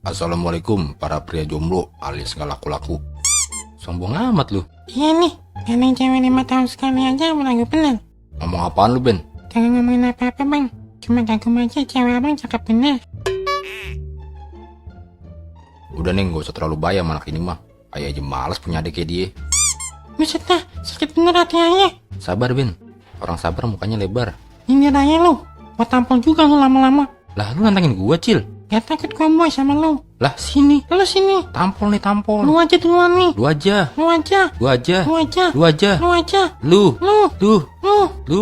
Assalamualaikum para pria jomblo alias gak laku-laku. Sombong amat lu. Iya nih, gandeng cewek 5 tahun sekali aja lagu bener. Ngomong apaan lu, Ben? Jangan ngomongin apa-apa bang, cuma kagum aja cewek abang cakep bener. Udah nih, gak usah terlalu bayar sama anak ini mah. Ayah aja males punya adik kayak dia. Buset dah, sakit bener hati ayah. Sabar, Ben. Orang sabar mukanya lebar. Ini raya lu, gua tampol juga lu lama-lama. Lah, lu nantangin gua, Cil. Gak takut gua boy sama lu. Lah, sini. Lu sini, Tampol nih, tampol. lu aja duluan nih. Lu aja. Lu aja, Lu aja. lu aja, Lu aja. lu aja. Lu. Lu, Lu. lu.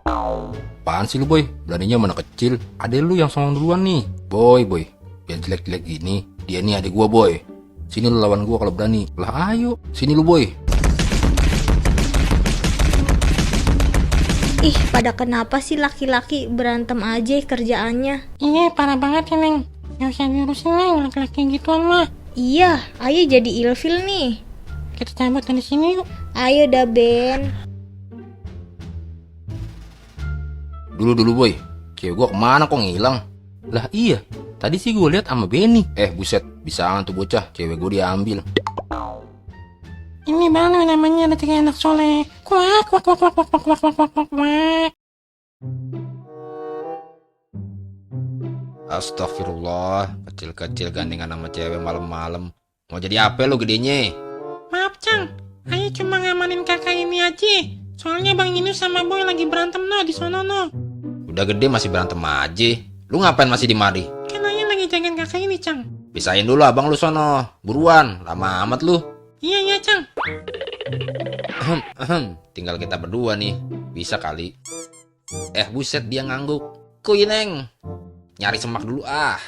Apaan sih lu, Boy? Beraninya mana kecil. Adek lu yang songong duluan nih. Boy. Biar jelek-jelek gini, dia nih adik gua, Boy. Sini lu lawan gua kalau berani. Lah, ayo. Sini lu, Boy. Ih, pada kenapa sih laki-laki berantem aja kerjaannya? Iya, parah banget ya Neng. Gak usah diurusin Neng, laki-laki gituan mah. Iya, ayo jadi ilfil nih. Kita cabut dari sini yuk. Ayo dah Ben. Dulu, Boy. Cewek gua kemana kok ngilang? Lah, iya. Tadi sih gua lihat sama Benny. Buset. Bisaan tuh bocah. Cewek gua diambil. Ini baru namanya ada 3 anak soleh. Kuak. Astagfirullah. Kecil-kecil gandengan sama cewek malam-malam. Mau jadi apa lu gedenya? Maaf Cang, ayo cuma ngamanin kakak ini aja. Soalnya Bang Inus sama Boy lagi berantem no di sono no. Udah gede masih berantem aja. Lu ngapain masih di mari? Kan ayah lagi jagain kakak ini Cang. Pisahin dulu abang lu sono. Buruan. Lama amat lu. Iya Cang. Tinggal kita berdua nih. Bisa kali. Buset dia ngangguk. Kuy, Neng. Nyari semak dulu ah.